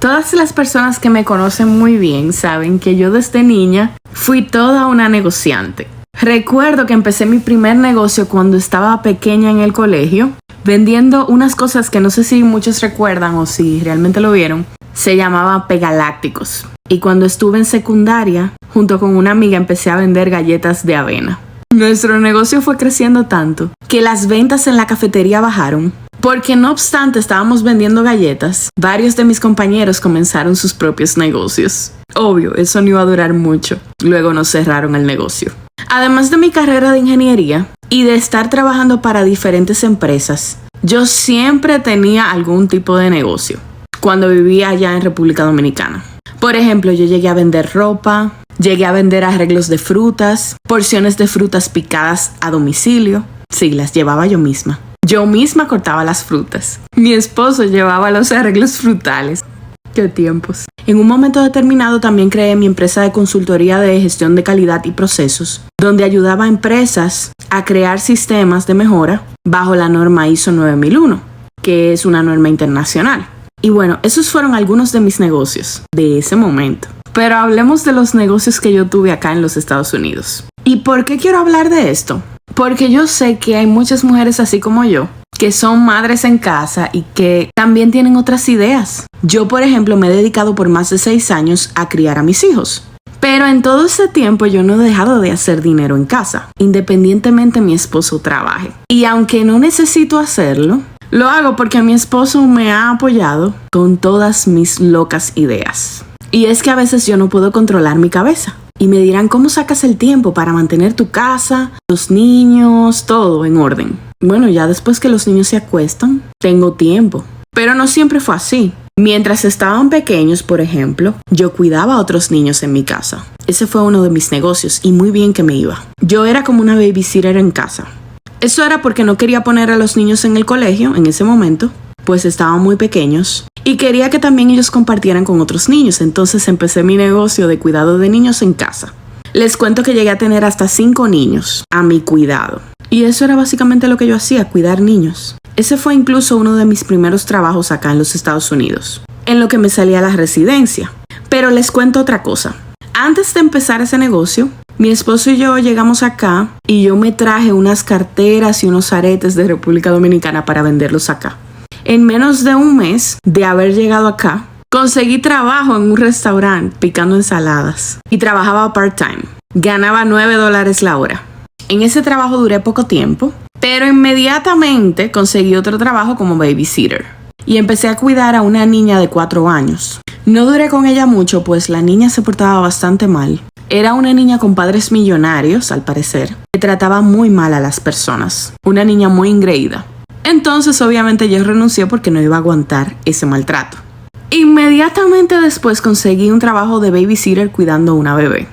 Todas las personas que me conocen muy bien saben que yo desde niña fui toda una negociante. Recuerdo que empecé mi primer negocio cuando estaba pequeña en el colegio, vendiendo unas cosas que no sé si muchos recuerdan o si realmente lo vieron. Se llamaban Pegalácticos. Y cuando estuve en secundaria, junto con una amiga empecé a vender galletas de avena. Nuestro negocio fue creciendo tanto que las ventas en la cafetería bajaron. Porque no obstante estábamos vendiendo galletas, varios de mis compañeros comenzaron sus propios negocios. Obvio, eso no iba a durar mucho. Luego nos cerraron el negocio. Además de mi carrera de ingeniería y de estar trabajando para diferentes empresas, yo siempre tenía algún tipo de negocio cuando vivía allá en República Dominicana. Por ejemplo, yo llegué a vender ropa, llegué a vender arreglos de frutas, porciones de frutas picadas a domicilio. Sí, las llevaba yo misma. Yo misma cortaba las frutas. Mi esposo llevaba los arreglos frutales. ¡Qué tiempos! En un momento determinado también creé mi empresa de consultoría de gestión de calidad y procesos, donde ayudaba a empresas a crear sistemas de mejora bajo la norma ISO 9001, que es una norma internacional. Y bueno, esos fueron algunos de mis negocios de ese momento. Pero hablemos de los negocios que yo tuve acá en los Estados Unidos. ¿Y por qué quiero hablar de esto? Porque yo sé que hay muchas mujeres así como yo, que son madres en casa y que también tienen otras ideas. Yo, por ejemplo, me he dedicado por más de 6 años a criar a mis hijos. Pero en todo ese tiempo yo no he dejado de hacer dinero en casa, independientemente mi esposo trabaje. Y aunque no necesito hacerlo, lo hago porque mi esposo me ha apoyado con todas mis locas ideas. Y es que a veces yo no puedo controlar mi cabeza. Y me dirán, ¿cómo sacas el tiempo para mantener tu casa, los niños, todo en orden? Bueno, ya después que los niños se acuestan, tengo tiempo. Pero no siempre fue así. Mientras estaban pequeños, por ejemplo, yo cuidaba a otros niños en mi casa. Ese fue uno de mis negocios y muy bien que me iba. Yo era como una babysitter en casa. Eso era porque no quería poner a los niños en el colegio en ese momento, pues estaban muy pequeños. Y quería que también ellos compartieran con otros niños, entonces empecé mi negocio de cuidado de niños en casa. Les cuento que llegué a tener hasta 5 niños a mi cuidado. Y eso era básicamente lo que yo hacía, cuidar niños. Ese fue incluso uno de mis primeros trabajos acá en los Estados Unidos, en lo que me salía la residencia. Pero les cuento otra cosa. Antes de empezar ese negocio, mi esposo y yo llegamos acá y yo me traje unas carteras y unos aretes de República Dominicana para venderlos acá. En menos de un mes de haber llegado acá, conseguí trabajo en un restaurante picando ensaladas y trabajaba part-time. Ganaba $9 la hora. En ese trabajo duré poco tiempo, pero inmediatamente conseguí otro trabajo como babysitter y empecé a cuidar a una niña de 4 años. No duré con ella mucho, pues la niña se portaba bastante mal. Era una niña con padres millonarios, al parecer, que trataba muy mal a las personas. Una niña muy engreída. Entonces, obviamente, yo renuncié porque no iba a aguantar ese maltrato. Inmediatamente después conseguí un trabajo de babysitter cuidando a una bebé.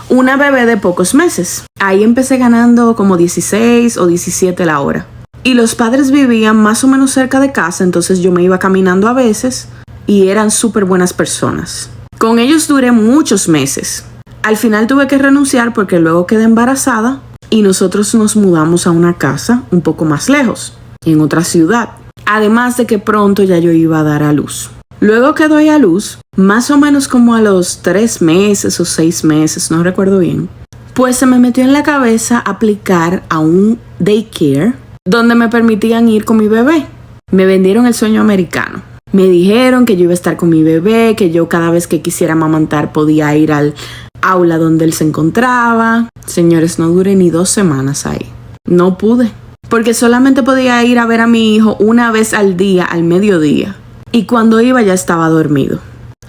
Una bebé de pocos meses. Ahí empecé ganando como 16 o 17 la hora. Y los padres vivían más o menos cerca de casa, entonces yo me iba caminando a veces y eran súper buenas personas. Con ellos duré muchos meses. Al final tuve que renunciar porque luego quedé embarazada y nosotros nos mudamos a una casa un poco más lejos, en otra ciudad. Además de que pronto ya yo iba a dar a luz. Luego que doy a luz, más o menos como a los 3 meses o 6 meses, no recuerdo bien, pues se me metió en la cabeza aplicar a un daycare donde me permitían ir con mi bebé. Me vendieron el sueño americano. Me dijeron que yo iba a estar con mi bebé, que yo cada vez que quisiera amamantar podía ir al aula donde él se encontraba. Señores, no duré ni 2 semanas ahí. No pude. Porque solamente podía ir a ver a mi hijo una vez al día, al mediodía. Y cuando iba ya estaba dormido.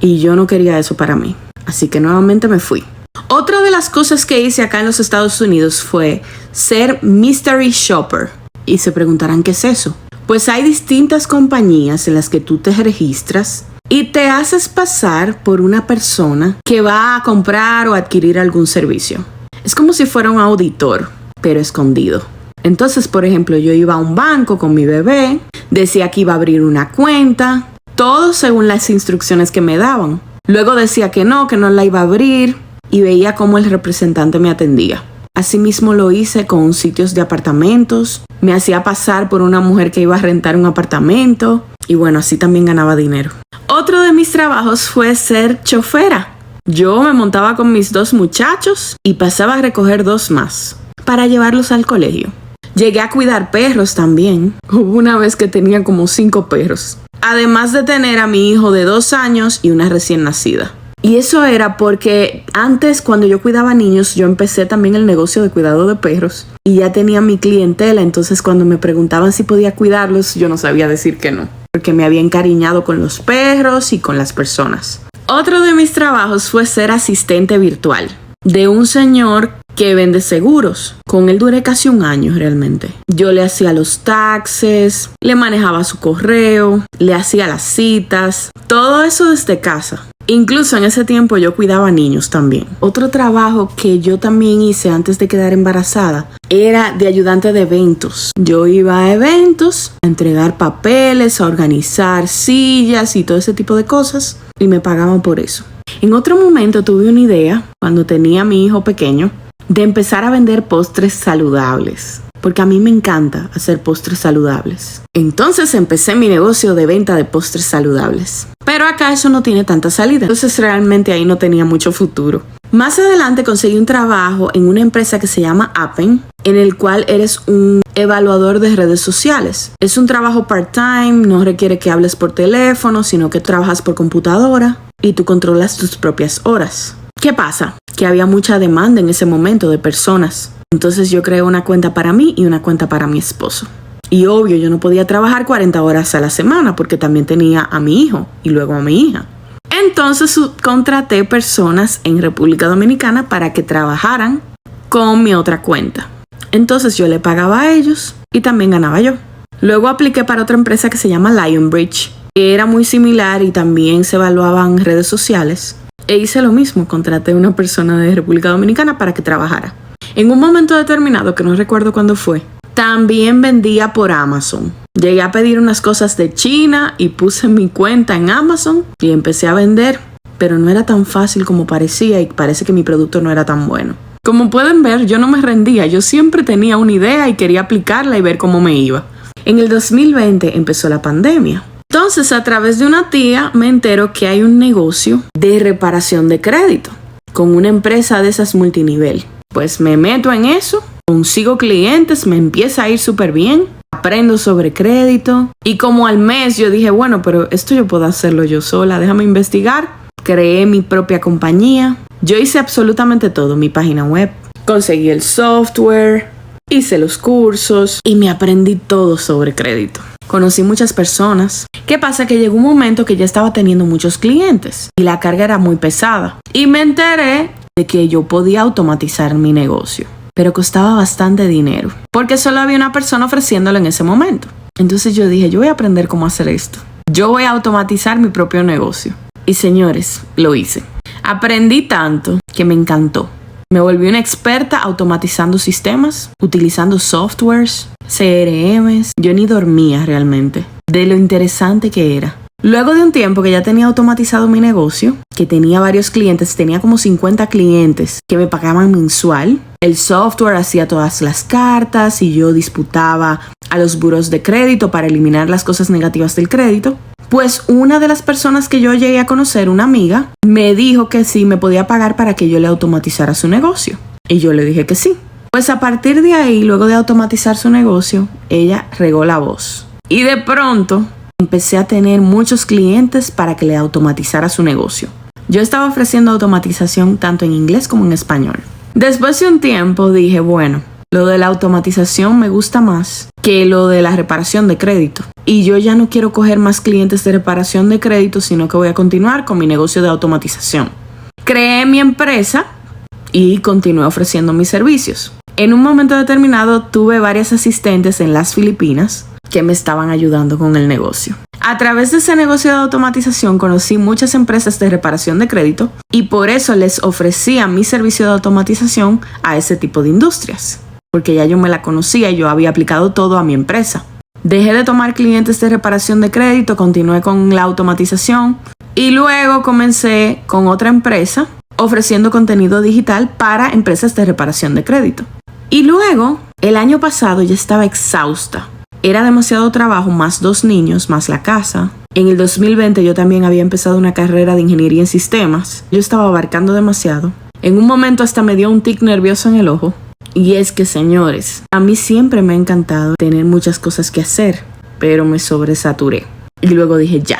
Y yo no quería eso para mí. Así que nuevamente me fui. Otra de las cosas que hice acá en los Estados Unidos fue ser mystery shopper. Y se preguntarán qué es eso. Pues hay distintas compañías en las que tú te registras y te haces pasar por una persona que va a comprar o adquirir algún servicio. Es como si fuera un auditor, pero escondido. Entonces, por ejemplo, yo iba a un banco con mi bebé, decía que iba a abrir una cuenta, todo según las instrucciones que me daban. Luego decía que no la iba a abrir y veía cómo el representante me atendía. Asimismo lo hice con sitios de apartamentos, me hacía pasar por una mujer que iba a rentar un apartamento Y bueno, así también ganaba dinero. Otro de mis trabajos fue ser chofera. Yo me montaba con mis 2 muchachos y pasaba a recoger 2 más para llevarlos al colegio. Llegué a cuidar perros también. Hubo una vez que tenía como 5 perros. Además de tener a mi hijo de 2 años y una recién nacida. Y eso era porque antes, cuando yo cuidaba niños, yo empecé también el negocio de cuidado de perros. Y ya tenía mi clientela, entonces cuando me preguntaban si podía cuidarlos, yo no sabía decir que no. Porque me había encariñado con los perros y con las personas. Otro de mis trabajos fue ser asistente virtual de un señor que vende seguros. Con él duré casi 1 año realmente. Yo le hacía los taxes, le manejaba su correo, le hacía las citas, todo eso desde casa. Incluso en ese tiempo yo cuidaba niños también. Otro trabajo que yo también hice antes de quedar embarazada era de ayudante de eventos. Yo iba a eventos, a entregar papeles, a organizar sillas y todo ese tipo de cosas y me pagaban por eso. En otro momento tuve una idea, cuando tenía a mi hijo pequeño, de empezar a vender postres saludables. Porque a mí me encanta hacer postres saludables. Entonces empecé mi negocio de venta de postres saludables. Pero acá eso no tiene tanta salida. Entonces realmente ahí no tenía mucho futuro. Más adelante conseguí un trabajo en una empresa que se llama Appen, en el cual eres un evaluador de redes sociales. Es un trabajo part-time, no requiere que hables por teléfono, sino que trabajas por computadora y tú controlas tus propias horas. ¿Qué pasa? Que había mucha demanda en ese momento de personas. Entonces yo creé una cuenta para mí y una cuenta para mi esposo. Y obvio, yo no podía trabajar 40 horas a la semana porque también tenía a mi hijo y luego a mi hija. Entonces contraté personas en República Dominicana para que trabajaran con mi otra cuenta. Entonces yo le pagaba a ellos y también ganaba yo. Luego apliqué para otra empresa que se llama Lionbridge, que era muy similar y también se evaluaban redes sociales. E hice lo mismo, contraté a una persona de República Dominicana para que trabajara. En un momento determinado, que no recuerdo cuándo fue, también vendía por Amazon. Llegué a pedir unas cosas de China y puse mi cuenta en Amazon y empecé a vender, pero no era tan fácil como parecía y parece que mi producto no era tan bueno. Como pueden ver, yo no me rendía, yo siempre tenía una idea y quería aplicarla y ver cómo me iba. En el 2020 empezó la pandemia. Entonces, a través de una tía me entero que hay un negocio de reparación de crédito con una empresa de esas multinivel. Pues me meto en eso, consigo clientes, me empieza a ir súper bien, aprendo sobre crédito y como al mes yo dije, bueno, pero esto yo puedo hacerlo yo sola, déjame investigar. Creé mi propia compañía, yo hice absolutamente todo, mi página web, conseguí el software, hice los cursos y me aprendí todo sobre crédito. Conocí muchas personas. ¿Qué pasa? Que llegó un momento que ya estaba teniendo muchos clientes y la carga era muy pesada. Y me enteré de que yo podía automatizar mi negocio, pero costaba bastante dinero, porque solo había una persona ofreciéndolo en ese momento. Entonces yo dije, yo voy a aprender cómo hacer esto. Yo voy a automatizar mi propio negocio. Y señores, lo hice. Aprendí tanto que me encantó. Me volví una experta automatizando sistemas, utilizando softwares, CRMs. Yo ni dormía realmente de lo interesante que era. Luego de un tiempo que ya tenía automatizado mi negocio, que tenía varios clientes, tenía como 50 clientes que me pagaban mensual. El software hacía todas las cartas y yo disputaba a los buros de crédito para eliminar las cosas negativas del crédito. Pues una de las personas que yo llegué a conocer, una amiga, me dijo que sí me podía pagar para que yo le automatizara su negocio. Y yo le dije que sí. Pues a partir de ahí, luego de automatizar su negocio, ella regó la voz. Y de pronto empecé a tener muchos clientes para que le automatizara su negocio. Yo estaba ofreciendo automatización tanto en inglés como en español. Después de un tiempo dije, bueno, lo de la automatización me gusta más que lo de la reparación de crédito. Y yo ya no quiero coger más clientes de reparación de crédito, sino que voy a continuar con mi negocio de automatización. Creé mi empresa y continué ofreciendo mis servicios. En un momento determinado tuve varias asistentes en las Filipinas que me estaban ayudando con el negocio. A través de ese negocio de automatización conocí muchas empresas de reparación de crédito y por eso les ofrecía mi servicio de automatización a ese tipo de industrias, porque ya yo me la conocía y yo había aplicado todo a mi empresa. Dejé de tomar clientes de reparación de crédito, continué con la automatización y luego comencé con otra empresa ofreciendo contenido digital para empresas de reparación de crédito. Y luego, el año pasado ya estaba exhausta. era demasiado trabajo, más 2 niños, más la casa. En el 2020 yo también había empezado una carrera de ingeniería en sistemas. Yo estaba abarcando demasiado. En un momento hasta me dio un tic nervioso en el ojo. Y es que, señores, a mí siempre me ha encantado tener muchas cosas que hacer, pero me sobresaturé. Y luego dije, ya,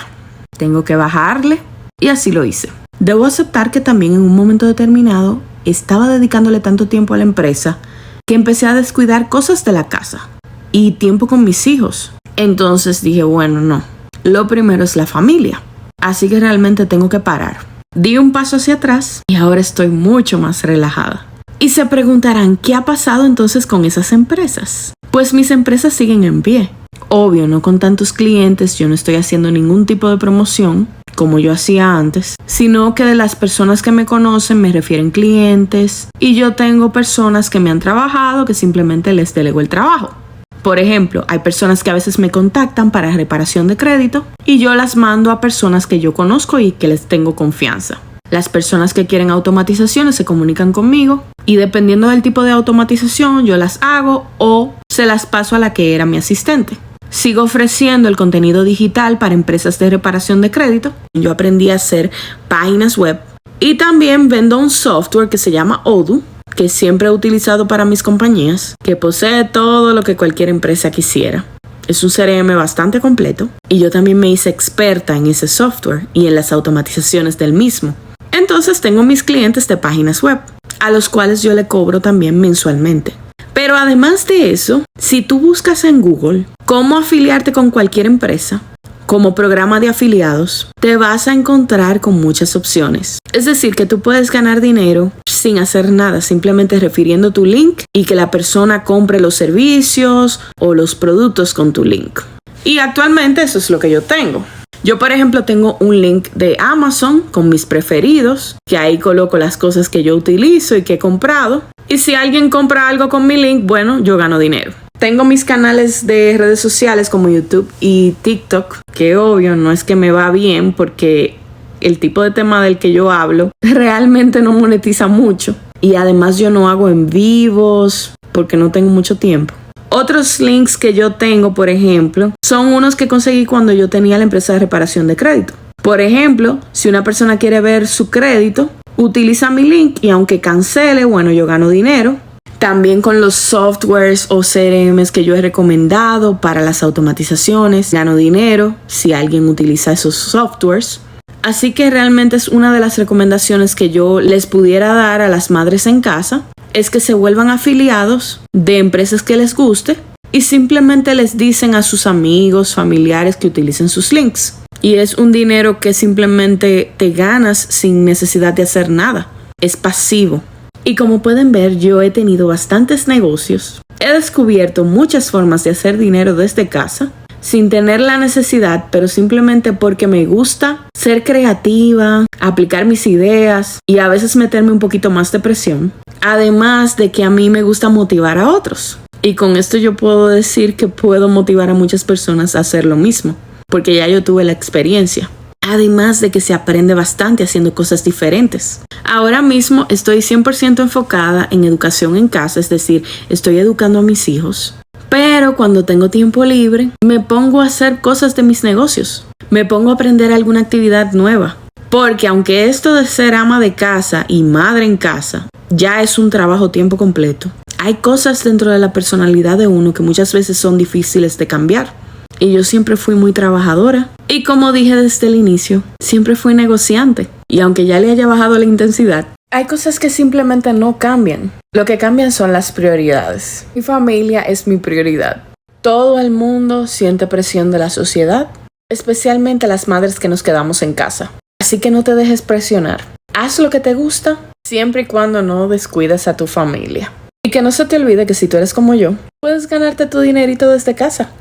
tengo que bajarle. Y así lo hice. Debo aceptar que también en un momento determinado estaba dedicándole tanto tiempo a la empresa que empecé a descuidar cosas de la casa y tiempo con mis hijos. Entonces dije, bueno, no. Lo primero es la familia. Así que realmente tengo que parar. Di un paso hacia atrás y ahora estoy mucho más relajada. Y se preguntarán, ¿qué ha pasado entonces con esas empresas? Pues mis empresas siguen en pie. Obvio, no con tantos clientes, yo no estoy haciendo ningún tipo de promoción como yo hacía antes, sino que de las personas que me conocen me refieren clientes y yo tengo personas que me han trabajado que simplemente les delego el trabajo. Por ejemplo, hay personas que a veces me contactan para reparación de crédito y yo las mando a personas que yo conozco y que les tengo confianza. Las personas que quieren automatizaciones se comunican conmigo y dependiendo del tipo de automatización yo las hago o se las paso a la que era mi asistente. Sigo ofreciendo el contenido digital para empresas de reparación de crédito. Yo aprendí a hacer páginas web y también vendo un software que se llama Odoo, que siempre he utilizado para mis compañías, que posee todo lo que cualquier empresa quisiera. Es un CRM bastante completo y yo también me hice experta en ese software y en las automatizaciones del mismo. Entonces tengo mis clientes de páginas web, a los cuales yo le cobro también mensualmente. Pero además de eso, si tú buscas en Google cómo afiliarte con cualquier empresa, como programa de afiliados, te vas a encontrar con muchas opciones. Es decir, que tú puedes ganar dinero sin hacer nada, simplemente refiriendo tu link y que la persona compre los servicios o los productos con tu link. Y actualmente eso es lo que yo tengo. Yo, por ejemplo, tengo un link de Amazon con mis preferidos, que ahí coloco las cosas que yo utilizo y que he comprado. Y si alguien compra algo con mi link, bueno, yo gano dinero. Tengo mis canales de redes sociales como YouTube y TikTok, que obvio no es que me va bien porque el tipo de tema del que yo hablo realmente no monetiza mucho. Y además yo no hago en vivos porque no tengo mucho tiempo. Otros links que yo tengo, por ejemplo, son unos que conseguí cuando yo tenía la empresa de reparación de crédito. Por ejemplo, si una persona quiere ver su crédito, utiliza mi link y aunque cancele, bueno, yo gano dinero. También con los softwares o CRMs que yo he recomendado para las automatizaciones, gano dinero si alguien utiliza esos softwares. Así que realmente es una de las recomendaciones que yo les pudiera dar a las madres en casa, es que se vuelvan afiliados de empresas que les guste y simplemente les dicen a sus amigos, familiares que utilicen sus links. Y es un dinero que simplemente te ganas sin necesidad de hacer nada. Es pasivo. Y como pueden ver, yo he tenido bastantes negocios. He descubierto muchas formas de hacer dinero desde casa, sin tener la necesidad, pero simplemente porque me gusta ser creativa, aplicar mis ideas y a veces meterme un poquito más de presión. Además de que a mí me gusta motivar a otros. Y con esto yo puedo decir que puedo motivar a muchas personas a hacer lo mismo, porque ya yo tuve la experiencia. Además de que se aprende bastante haciendo cosas diferentes. Ahora mismo estoy 100% enfocada en educación en casa, es decir, estoy educando a mis hijos. Pero cuando tengo tiempo libre, me pongo a hacer cosas de mis negocios. Me pongo a aprender alguna actividad nueva. Porque aunque esto de ser ama de casa y madre en casa ya es un trabajo tiempo completo, hay cosas dentro de la personalidad de uno que muchas veces son difíciles de cambiar. Y yo siempre fui muy trabajadora. Y como dije desde el inicio, siempre fui negociante. Y aunque ya le haya bajado la intensidad, hay cosas que simplemente no cambian. Lo que cambian son las prioridades. Mi familia es mi prioridad. Todo el mundo siente presión de la sociedad, especialmente las madres que nos quedamos en casa. Así que no te dejes presionar. Haz lo que te gusta, siempre y cuando no descuides a tu familia. Y que no se te olvide que si tú eres como yo, puedes ganarte tu dinerito desde casa.